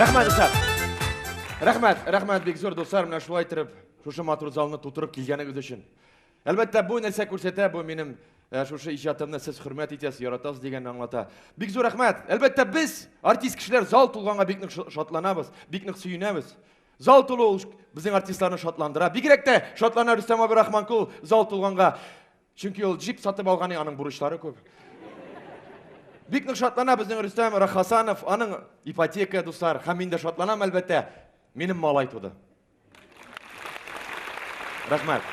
Рахмат, достар. Рахмат, бек зор достар, мына шулай тұрып, шушы матур залны тутырып келгеніңіз үшін. Әлбәттә, бу нәрсә күрсәтә, бу минем шушы иҗатымны сез хөрмәт итәсез, яратасыз дигәнне аңлата. Бик зур рәхмәт. Әлбәттә, біз артист кешеләр зал тулганга бик нык шатланабыз, бик нык сөенәбез. Зал тулу безнең артистларны шатландыра. Бигрәк тә шатлана Рөстәм Абдрахманкул зал тулганга. Чөнки ул җип сатып алган, аның бурычлары күп. Бик нык шатлана безнең Рөстәм Рахасанов, аның ипотека, дуслар, һәм мин дә шатланам, әлбәттә. Минем малай туды. Рәхмәт.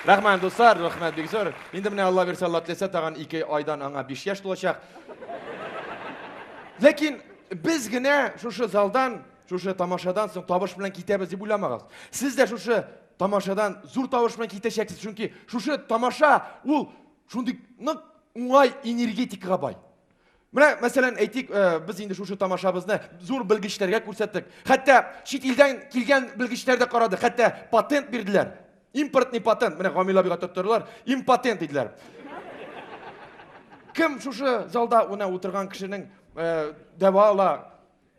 Рәхмәт, дуслар, рәхмәт бик зур. Инде менә Алла бирсә, Алла теләсә, тагын 2 айдан аңа 5 яшь тулачак. Ләкин без генә шушы залдан, шушы тамашадан соң табыш белән китәбез дип уйламагыз. Сез дә шушы тамашадан зур табыш белән китәчәксез, чөнки шушы тамаша ул шундый нык уңай энергетикага бай. Менә, мәсәлән, әйтик, без инде шушы тамашабызны зур белгечләргә күрсәттек. Хәтта чит илдән килгән белгечләр дә карады, хәтта патент бирделәр. Импортный патент. Менә Гамил абыйга тоттырдылар, импотент диделәр. Кем шушы залда уна утырган кешенең дәва ала?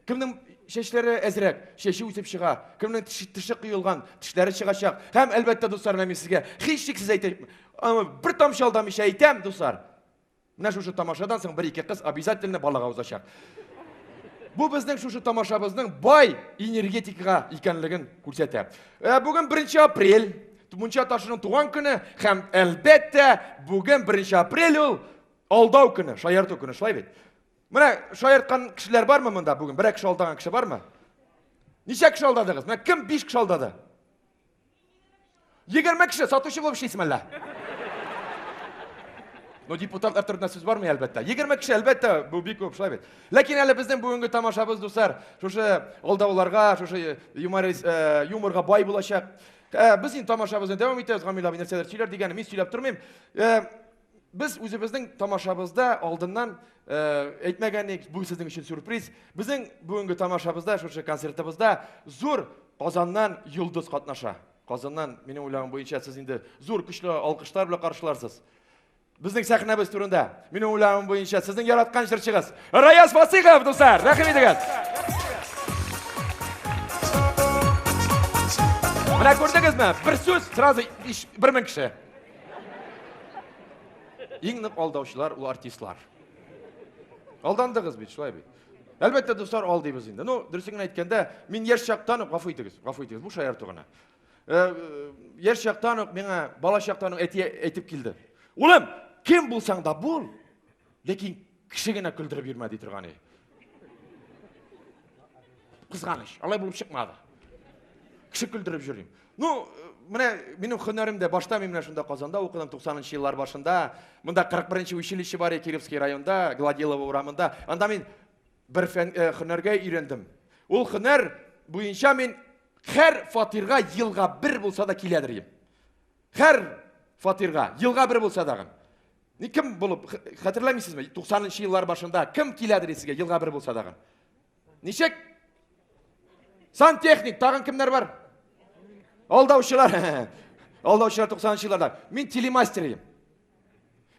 Кемнең чәчләре әзрәк, чәче үсеп чыга? Кемнең теше кыелган, тешләре чыгачак? Һәм әлбәттә, дуслар, мин сезгә һичшиксез әйтәм, бер тамчы алдамыйча әйтәм, дуслар. Менә шушы тамашадан соң 1-2 кыз обязательно балага узачак. Бу безнең шушы тамашабызның бай энергетикага икәнлеген күрсәтә. Бүген 1 апрель, Мунча ташының туган көне, һәм әлбәттә бүген 1 апрель ул алдау көне, шаярту көне, шулай бит. Менә шаярткан кешеләр бармы монда бүген? Бер кеше алдаган кеше бармы? Ничә кеше алдадыгыз? Менә кем 5 кеше алдады? 20 кеше сатучы булып эшлисең әллә? Но депутатлар турында сүз бармы, әлбәттә? 20 кеше, әлбәттә, бу бик күп, шулай бит. Ләкин әле безнең бүгенге тамашабыз, дуслар, шушы алдауларга, шушы юморга бай булачак. Без инде тамашабызны дәвам итәбез, Гамил абый нәрсәләр сөйләр дигәнне мин сөйләп тормыйм. Без үзебезнең тамашабызда алдыннан әйтмәгәнник, бу сезнең өчен сюрприз. Безнең бүгенге тамашабызда, шушы концертыбызда зур Казаннан йолдыз катнаша. Казаннан, минем уйлаган буенча, сез инде зур көчле алкышлар белән каршыларсыз. Безнең сәхнәбез турында, минем уйлаган буенча, сезнең яраткан җырчыгыз Раяз Фасыйхов, дуслар, рәхим итегез. Менә күрдегезме? Бер сүз, сразу 1000 кеше. Иң нык алдаучылар ул артистлар. Алдандыгыз бит, шулай бит. Әлбәттә, дуслар, алдыйбыз инде. Ну, дөресен әйткәндә, мин яшь чактан ук, гафу итегез, бу шаярту гына. Яшь чактан ук миңа бала чактан әйтеп килде. Улым, кем булсаң да бул, ләкин кеше генә күлдереп йөрмә ди торган. Кызганыч, алай булып чыкмады. Кеше күлдереп йөрим. Ну, менә минем һөнәремдә башта мин менә шунда Казанда укыдым 90-нчы еллар башында. Монда 41-нче училище бар, Кировский районда, Гладилово урамында. Анда мин бер һөнәргә өйрәндем. Ул һөнәр буенча мин һәр фатирга елга бер булса да киләдер. Һәр фатирга елга бер булса да. Ни кем булып хәтерләмисезме? 90-нчы еллар башында кем киләдер сезгә елга бер булса да. Ничек? Сантехник, тагын кемнәр бар? Алдаучылар. Алдаучылар 90-нчы елларда. Мин телемастер идем.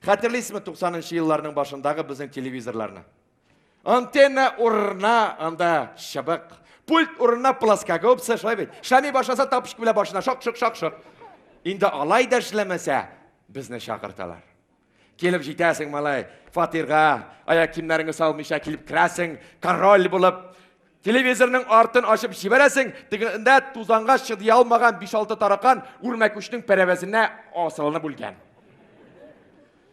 Хәтерлисезме 90-нчы елларның башындагы безнең телевизорларны? Антенна урынына анда шабак, пульт урынына плоскага опса, шулай бит. Шами башласа тапышк белән башына шак. Инде алай да эшләмәсә, безне чакырталар. Келіп җитәсең, малай, фатирга, аяк киемнәреңне салмыйча килеп керәсең, король булып, телевизорның артын ачып җибәрәсең, тегендә тузанга чыдый алмаган 5-6 таракан үрмәкүчнең пәрәвәзенә асылынып үлгән.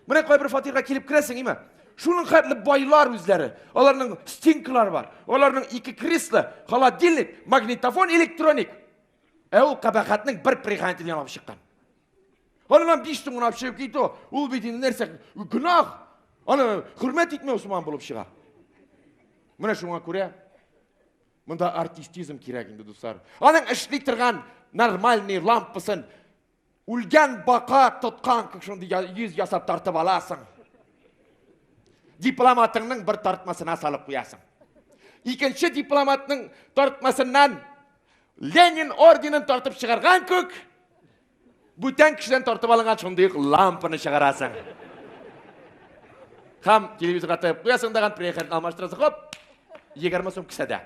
Менә кайбер фатирга килеп керәсең, име? Шуның хәтле байлар үзләре. Аларның стенкалары бар. Аларның 2 кресло, холодильник, магнитофон, электроник. Ул кабахатның бер прихантын алып чыккан. Аннан 5 сум алып чыгып китте. Ул бит инде нәрсә? Гүнах. Аны хөрмәт итмәү Усман булып чыга. Менә шуңа күрә монда артистизм кирәк инде, дуслар. Аның эшли торган нормальный лампасын үлгән бака тоткан шундый йөз ясап тартып аласың. Дипломатыңның бер тартмасына салып куясың. Икенче дипломатның тартмасыннан Ленин орденын тартып чыгарган күк, бүтән кешедән тартып алынган шундый лампаны чыгарасың. Һәм телевизорга таяп куясың даган приехать алмаштырасың, хоп, 20 сум кисәдә.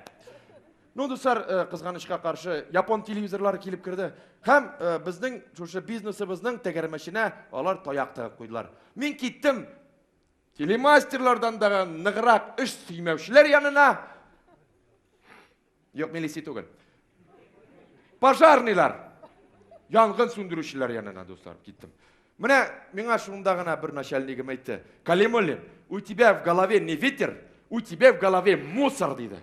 Ну, достар, қызғанышқа қаршы Япон телевизорлары келіп кірді. Һәм біздің шушы бизнесіміздің тәгәрмәшіне алар таяқ тағып қойдылар. Мен кеттім телемастерлардан дағы нығырақ іш сүймеушілер янына. Yok, милиция түгел. Пожарныйлар. Янгын сөндірушілер янына, достар, кеттім. Міне, меңа шуындағына бір начальнигім айтты. Калимуллин, у тебя в голове не ветер, у тебя в голове мусор, дейді.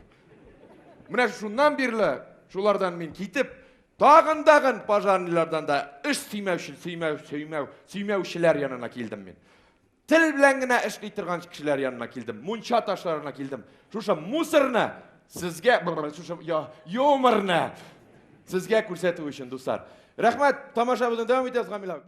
Міне шуннан берлі, шулардан мен кетіп, тағын пожарнылардан да іш сүймеушілер янына келдім мен. Тіл білән генә эшли торган кешеләр янына келдім. Мунча ташларына келдім. Шуша мусорны сезгә, шуша юморны сезгә күрсәтү өчен, дуслар. Рәхмәт, тамашабызны дәвам итәбез, Гамил.